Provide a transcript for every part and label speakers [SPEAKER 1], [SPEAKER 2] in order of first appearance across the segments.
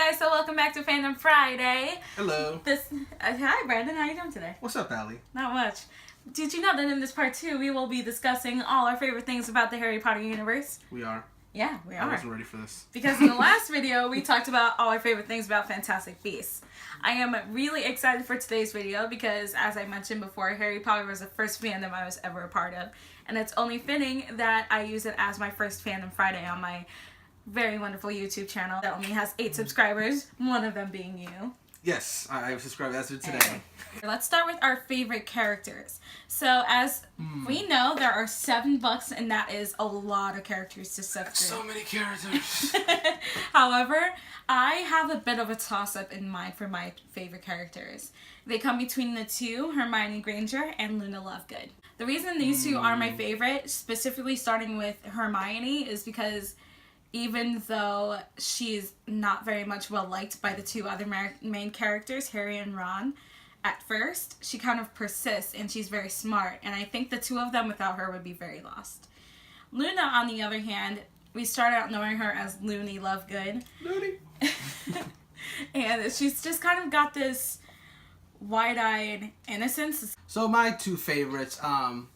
[SPEAKER 1] guys, so welcome back to Fandom Friday.
[SPEAKER 2] Hello.
[SPEAKER 1] Hi Brandon, how you doing today?
[SPEAKER 2] What's up, Allie?
[SPEAKER 1] Not much. Did you know that in this part 2 we will be discussing all our favorite things about the Harry Potter universe?
[SPEAKER 2] We are.
[SPEAKER 1] Yeah, we are.
[SPEAKER 2] I wasn't ready for this.
[SPEAKER 1] Because in the last video we talked about all our favorite things about Fantastic Beasts. I am really excited for today's video because, as I mentioned before, Harry Potter was the first fandom I was ever a part of. And it's only fitting that I use it as my first Fandom Friday on my very wonderful YouTube channel that only has 8 subscribers, one of them being you.
[SPEAKER 2] Yes, I subscribed as of today.
[SPEAKER 1] Okay. Let's start with our favorite characters. So, as we know, there are 7 books, and that is a lot of characters to sift through.
[SPEAKER 2] So many characters.
[SPEAKER 1] However, I have a bit of a toss-up in mind for my favorite characters. They come between the two, Hermione Granger and Luna Lovegood. The reason these two are my favorite, specifically starting with Hermione, is because even though she's not very much well liked by the two other main characters, Harry and Ron, at first, she kind of persists and she's very smart, and I think the two of them without her would be very lost. Luna, on the other hand, we start out knowing her as Loony Lovegood.
[SPEAKER 2] Loony.
[SPEAKER 1] And she's just kind of got this wide-eyed innocence.
[SPEAKER 2] So my two favorites, I'm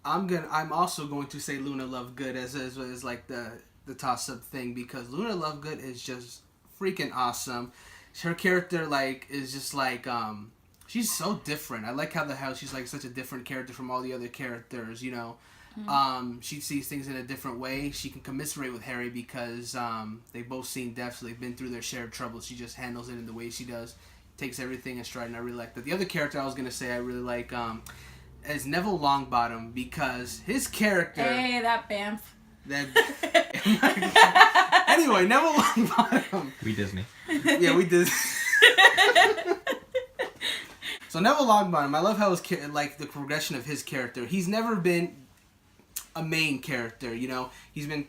[SPEAKER 2] also going to say Luna Lovegood as like the toss-up thing, because Luna Lovegood is just freaking awesome. Her character is just she's so different. I like how she's like such a different character from all the other characters, you know. She sees things in a different way. She can commiserate with Harry because they've both seen death, so they've been through their shared troubles. She just handles it in the way she does, takes everything in stride, and I really like that. The other character I was gonna say I really like is Neville Longbottom, because his character.
[SPEAKER 1] Hey, that Bamf.
[SPEAKER 2] Anyway, Neville Longbottom.
[SPEAKER 3] We Disney.
[SPEAKER 2] Yeah, we did. So Neville Longbottom, I love how the progression of his character. He's never been a main character, you know. He's been,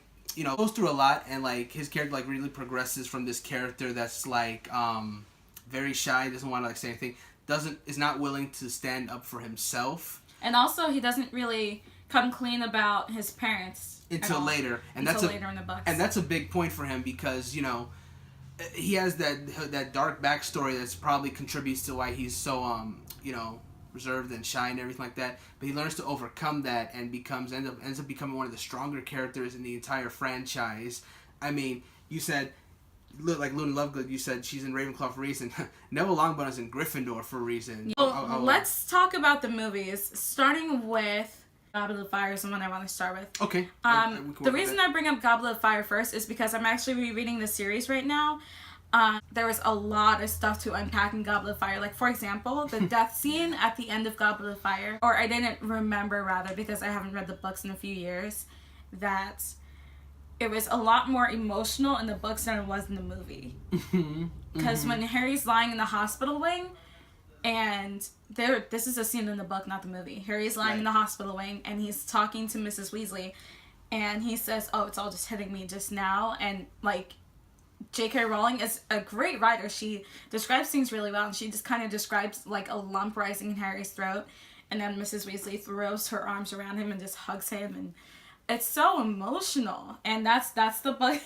[SPEAKER 2] goes through a lot, and his character really progresses from this character that's very shy, doesn't want to say anything, is not willing to stand up for himself.
[SPEAKER 1] And also, he doesn't really come clean about his parents
[SPEAKER 2] until later, and
[SPEAKER 1] later in the books.
[SPEAKER 2] And that's a big point for him because he has that dark backstory that's probably contributes to why he's so reserved and shy and everything like that. But he learns to overcome that and ends up becoming one of the stronger characters in the entire franchise. I mean, you said like Luna Lovegood, you said she's in Ravenclaw for a reason. Neville Longbottom's in Gryffindor for a reason.
[SPEAKER 1] Let's talk about the movies, starting with Goblet of Fire is the one I want to start with.
[SPEAKER 2] Okay.
[SPEAKER 1] The reason I bring up Goblet of Fire first is because I'm actually rereading the series right now. There was a lot of stuff to unpack in Goblet of Fire. Like, for example, the death scene at the end of Goblet of Fire, or I didn't remember rather because I haven't read the books in a few years, that it was a lot more emotional in the books than it was in the movie. Because when Harry's lying in the hospital wing, and this is a scene in the book, not the movie. Harry's lying in the hospital wing, and he's talking to Mrs. Weasley, and he says, "Oh, it's all just hitting me just now." And J.K. Rowling is a great writer. She describes things really well, and she just kind of describes a lump rising in Harry's throat, and then Mrs. Weasley throws her arms around him and just hugs him, and it's so emotional. And that's the book.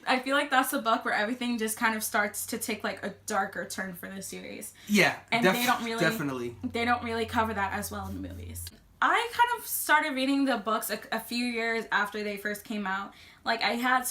[SPEAKER 1] I feel like that's the book where everything just kind of starts to take a darker turn for the series.
[SPEAKER 2] Yeah,
[SPEAKER 1] and they don't really cover that as well in the movies. I kind of started reading the books a few years after they first came out. I had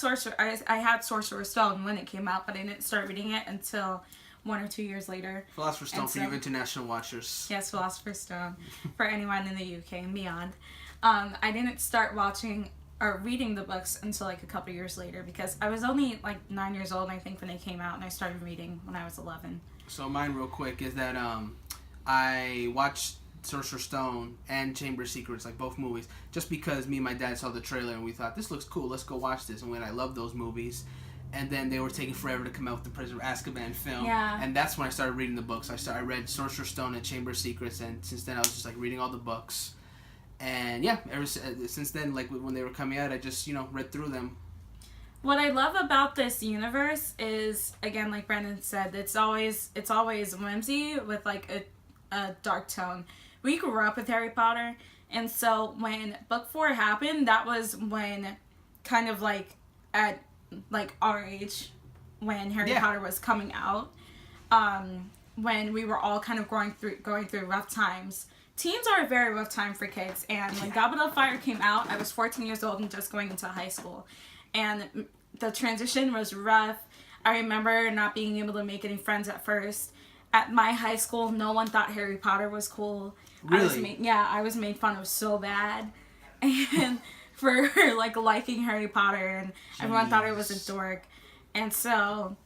[SPEAKER 1] Sorcerer's Stone when it came out, but I didn't start reading it until 1 or 2 years later.
[SPEAKER 2] Philosopher's Stone for you international watchers.
[SPEAKER 1] Yes, Philosopher's Stone for anyone in the UK and beyond. I didn't start watching or reading the books until a couple years later because I was only 9 years old, I think, when they came out, and I started reading when I was 11.
[SPEAKER 2] So mine real quick is that I watched Sorcerer's Stone and Chamber of Secrets, both movies, just because me and my dad saw the trailer and we thought, this looks cool, let's go watch this. And when I love those movies, and then they were taking forever to come out with the Prisoner of Azkaban film. Yeah. And that's when I started reading the books. I read Sorcerer's Stone and Chamber of Secrets, and since then I was just reading all the books. And yeah, ever since then, when they were coming out, I just, read through them.
[SPEAKER 1] What I love about this universe is, again, like Brandon said, it's always whimsy with a dark tone. We grew up with Harry Potter, and so when book 4 happened, that was when kind of at our age, when Harry Potter was coming out, when we were all kind of going through rough times. Teens are a very rough time for kids, and when Goblet of Fire came out, I was 14 years old and just going into high school, and the transition was rough. I remember not being able to make any friends at first. At my high school, no one thought Harry Potter was cool.
[SPEAKER 2] Really?
[SPEAKER 1] I was made fun of so bad, and for like liking Harry Potter, and everyone thought I was a dork, and so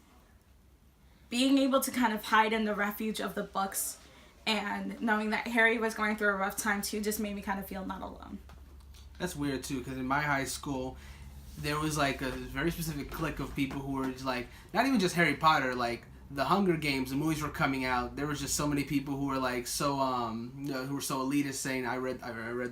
[SPEAKER 1] being able to kind of hide in the refuge of the books and knowing that Harry was going through a rough time too just made me kind of feel not alone.
[SPEAKER 2] That's weird too, because in my high school, there was like a very specific clique of people who were just like, not even just Harry Potter, like the Hunger Games, the movies were coming out. There was just so many people who were like so who were so elitist, saying I read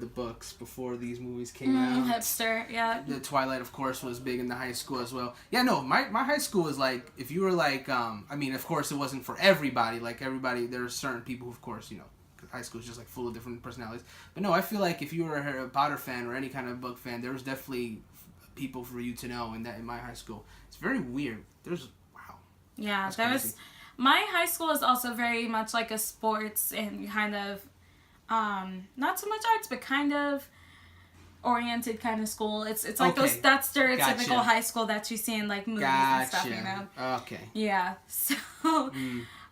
[SPEAKER 2] the books before these movies came out.
[SPEAKER 1] Hipster, yeah.
[SPEAKER 2] The Twilight, of course, was big in the high school as well. Yeah, no, my high school was like, if you were like, I mean, of course, it wasn't for everybody. Like everybody, there are certain people who, of course, you know, high school is just like full of different personalities. But no, I feel like if you were a Harry Potter fan or any kind of book fan, there was definitely people for you to know in my high school. It's very weird.
[SPEAKER 1] Yeah, my high school is also very much like a sports and kind of, not so much arts, but kind of oriented kind of school. It's like that stereotypical high school that you see in like movies and stuff, you know?
[SPEAKER 2] Okay.
[SPEAKER 1] Yeah, so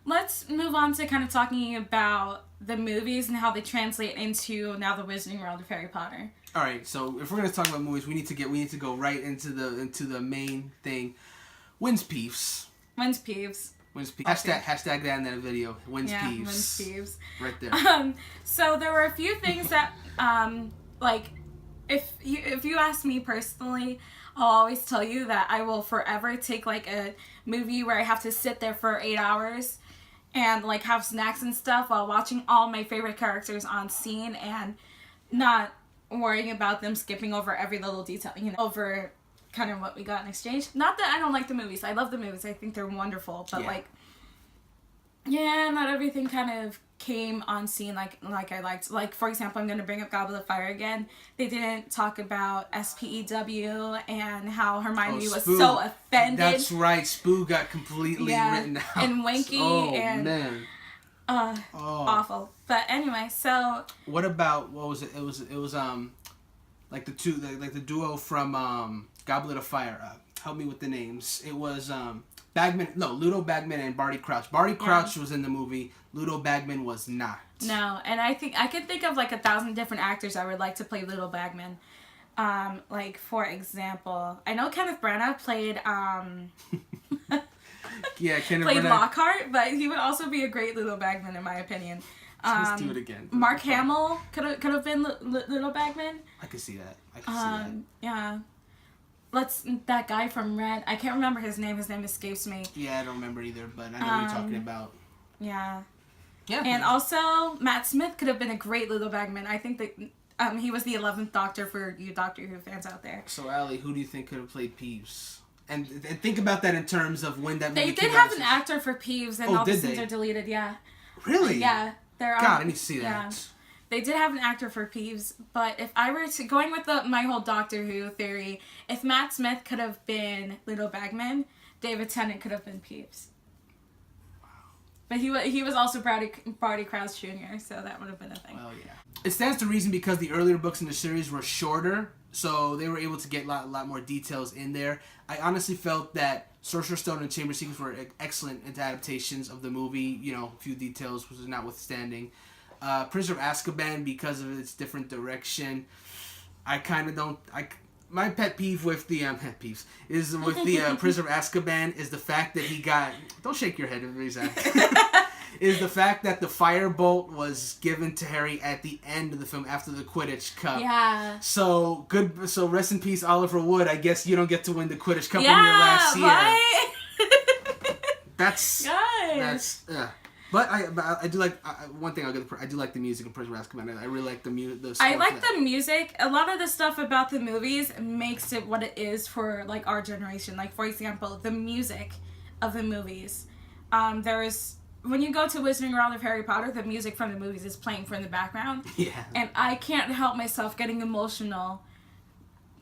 [SPEAKER 1] let's move on to kind of talking about the movies and how they translate into now the Wizarding World of Harry Potter.
[SPEAKER 2] All right, so if we're gonna talk about movies, we need to go right into the main thing. Wins peeves. Hashtag that in that video. Wins peeves. Right there.
[SPEAKER 1] So there were a few things that, like, if you ask me personally, I'll always tell you that I will forever take like a movie where I have to sit there for 8 hours and like have snacks and stuff while watching all my favorite characters on scene and not worrying about them skipping over every little detail, you know, over kind of what we got in exchange. Not that I don't like the movies. I love the movies. I think they're wonderful. But not everything kind of came on scene like I liked. Like, for example, I'm going to bring up Goblet of Fire again. They didn't talk about SPEW and how Hermione was so offended.
[SPEAKER 2] That's right. Spoo got completely written out.
[SPEAKER 1] And Winky
[SPEAKER 2] man.
[SPEAKER 1] Awful. But anyway, so
[SPEAKER 2] what about what was it? It was like the duo from Goblet of Fire. Help me with the names. It was Ludo Bagman and Barty Crouch. Barty Crouch was in the movie. Ludo Bagman was not.
[SPEAKER 1] No, and I think I could think of like 1,000 different actors I would like to play Ludo Bagman. Like for example, I know Kenneth Branagh played
[SPEAKER 2] Kenneth
[SPEAKER 1] played
[SPEAKER 2] Branagh.
[SPEAKER 1] Lockhart, but he would also be a great Ludo Bagman in my opinion.
[SPEAKER 2] Let's do it again.
[SPEAKER 1] Mark Hamill could have been Ludo Bagman.
[SPEAKER 2] I could see that. See that.
[SPEAKER 1] Yeah. That guy from Red. I can't remember his name. His name escapes me.
[SPEAKER 2] Yeah, I don't remember either, but I know what you're talking about.
[SPEAKER 1] Yeah.
[SPEAKER 2] Yeah.
[SPEAKER 1] And also, Matt Smith could have been a great Ludo Bagman. I think that he was the 11th Doctor for you Doctor Who fans out there.
[SPEAKER 2] So, Allie, who do you think could have played Peeves? And think about that in terms of when that movie
[SPEAKER 1] They did have an actor for Peeves, and all the scenes are deleted, yeah.
[SPEAKER 2] Really?
[SPEAKER 1] Yeah.
[SPEAKER 2] God, I need to see that.
[SPEAKER 1] Yeah. They did have an actor for Peeves, but if I were to going with my whole Doctor Who theory, if Matt Smith could have been Ludo Bagman, David Tennant could have been Peeves.
[SPEAKER 2] Wow.
[SPEAKER 1] But he was also Barty Crouch Jr., so that would have been a thing.
[SPEAKER 2] Well, yeah. It stands to reason because the earlier books in the series were shorter, so they were able to get a lot more details in there. I honestly felt that Sorcerer's Stone and Chamber Secrets were excellent adaptations of the movie. You know, a few details was notwithstanding. Prisoner of Azkaban, because of its different direction, I kind of don't. My pet peeve with the Prisoner of Azkaban is the fact that he got. Don't shake your head, Zach. Is the fact that the firebolt was given to Harry at the end of the film after the Quidditch Cup.
[SPEAKER 1] Yeah.
[SPEAKER 2] So good. So rest in peace, Oliver Wood. I guess you don't get to win the Quidditch Cup in your last year.
[SPEAKER 1] Right?
[SPEAKER 2] That's.
[SPEAKER 1] Guys.
[SPEAKER 2] But I do like one thing. I do like the music of Prisoner of Azkaban. I really like the music.
[SPEAKER 1] I like the music. A lot of the stuff about the movies makes it what it is for like our generation. Like for example, the music of the movies. When you go to Wizarding World of Harry Potter, the music from the movies is playing from the background.
[SPEAKER 2] Yeah.
[SPEAKER 1] And I can't help myself getting emotional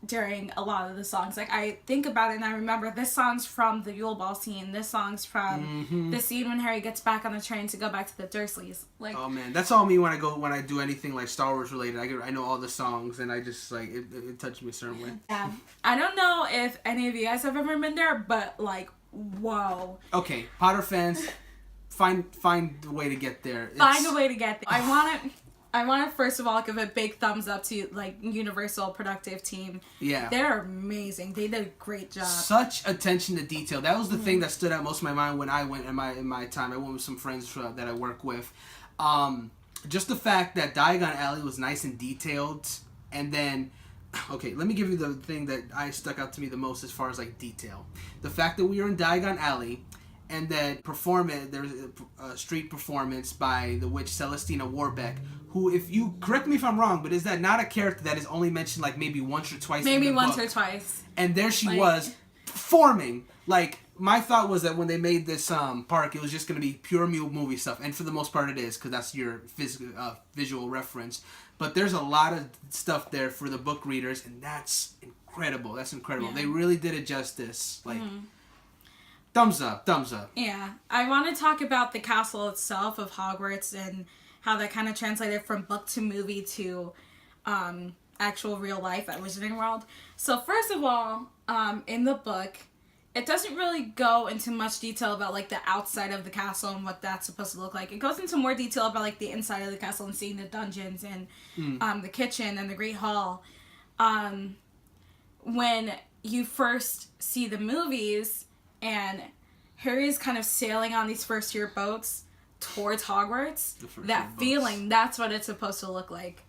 [SPEAKER 1] during a lot of the songs. Like, I think about it and I remember this song's from the Yule Ball scene. This song's from the scene when Harry gets back on the train to go back to the Dursleys. Like,
[SPEAKER 2] oh man, that's all me when I do anything like Star Wars related. I know all the songs and I just like it touched me a certain way.
[SPEAKER 1] Yeah, I don't know if any of you guys have ever been there, but like, whoa.
[SPEAKER 2] Okay, Potter fans, find a way to get there.
[SPEAKER 1] Find a way to get there. I want to first of all give a big thumbs up to like Universal Productive Team.
[SPEAKER 2] Yeah,
[SPEAKER 1] they're amazing. They did a great job.
[SPEAKER 2] Such attention to detail. That was the thing that stood out most of my mind when I went in my time. I went with some friends that I work with. Just the fact that Diagon Alley was nice and detailed, and then. Okay, let me give you the thing that I stuck out to me the most as far as like detail. The fact that we were in Diagon Alley, and that there's a street performance by the witch Celestina Warbeck, who, if you correct me if I'm wrong, but is that not a character that is only mentioned like maybe once or twice?
[SPEAKER 1] Maybe
[SPEAKER 2] in the
[SPEAKER 1] once
[SPEAKER 2] book?
[SPEAKER 1] or twice.
[SPEAKER 2] And there she was performing. Like, my thought was that when they made this park, it was just going to be pure movie stuff, and for the most part it is, because that's your visual reference. But there's a lot of stuff there for the book readers, and that's incredible. That's incredible. Yeah. They really did it justice. Like, thumbs up, thumbs up.
[SPEAKER 1] Yeah. I want to talk about the castle itself of Hogwarts and how that kind of translated from book to movie to actual real life at Wizarding World. So first of all, in the book, it doesn't really go into much detail about like the outside of the castle and what that's supposed to look like. It goes into more detail about like the inside of the castle and seeing the dungeons and the kitchen and the Great Hall. When you first see the movies and Harry's kind of sailing on these first year boats towards Hogwarts, that feeling, that's what it's supposed to look like.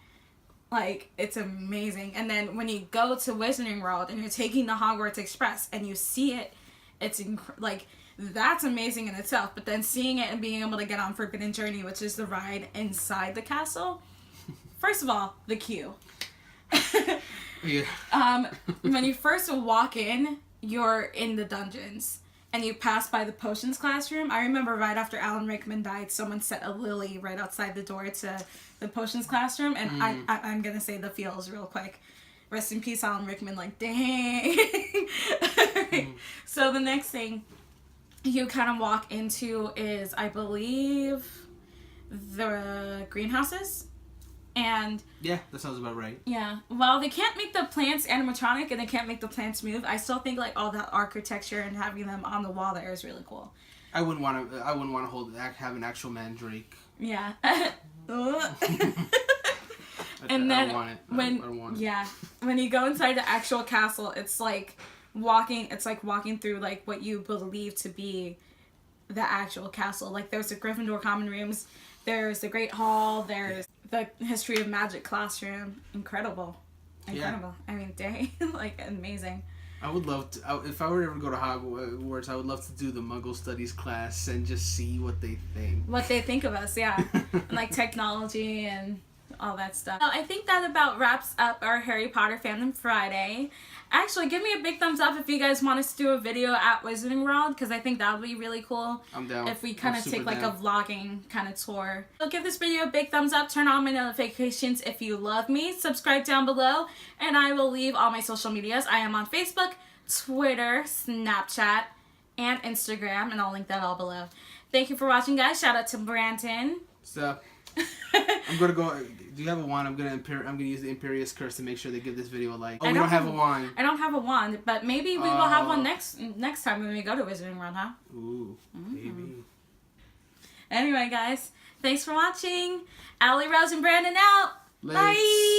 [SPEAKER 1] Like, it's amazing. And then when you go to Wizarding World and you're taking the Hogwarts Express and you see it, it's like, that's amazing in itself. But then seeing it and being able to get on Forbidden Journey, which is the ride inside the castle, first of all, the queue.
[SPEAKER 2] Yeah.
[SPEAKER 1] When you first walk in, you're in the dungeons. And you pass by the potions classroom. I remember right after Alan Rickman died, someone set a lily right outside the door to the potions classroom. And I'm going to say the feels real quick. Rest in peace, Alan Rickman. Like, dang. So the next thing you kind of walk into is, I believe, the greenhouses. And
[SPEAKER 2] yeah, that sounds about right.
[SPEAKER 1] Yeah. While they can't make the plants animatronic and they can't make the plants move, I still think like all that architecture and having them on the wall there is really cool.
[SPEAKER 2] I wouldn't want to have an actual mandrake.
[SPEAKER 1] Yeah.
[SPEAKER 2] I
[SPEAKER 1] And then
[SPEAKER 2] don't want it.
[SPEAKER 1] when
[SPEAKER 2] I don't want it.
[SPEAKER 1] Yeah, when you go inside the actual castle, it's like walking through like what you believe to be the actual castle. Like, there's the Gryffindor common rooms, there's the Great Hall, there's the History of Magic classroom. Incredible. Yeah. I mean, dang. Like, amazing.
[SPEAKER 2] I would love to, if I were to ever go to Hogwarts, I would love to do the Muggle Studies class and just see what they think.
[SPEAKER 1] What they think of us, yeah. And like technology and all that stuff. I think that about wraps up our Harry Potter Fandom Friday. Actually, give me a big thumbs up if you guys want us to do a video at Wizarding World, because I think that would be really cool.
[SPEAKER 2] I'm down.
[SPEAKER 1] If we kind of take like a vlogging kind of tour. So give this video a big thumbs up, turn on my notifications if you love me, subscribe down below, and I will leave all my social medias. I am on Facebook, Twitter, Snapchat, and Instagram, and I'll link that all below. Thank you for watching, guys. Shout out to Brandon.
[SPEAKER 2] So, I'm gonna go. Do you have a wand? I'm gonna use the Imperious Curse to make sure they give this video a like. Oh, we don't have a wand.
[SPEAKER 1] I don't have a wand, but maybe we will have one next time when we go to Wizarding World, huh?
[SPEAKER 2] Ooh, maybe.
[SPEAKER 1] Anyway, guys, thanks for watching. Allie, Rose, and Brandon out.
[SPEAKER 2] Lates.
[SPEAKER 1] Bye.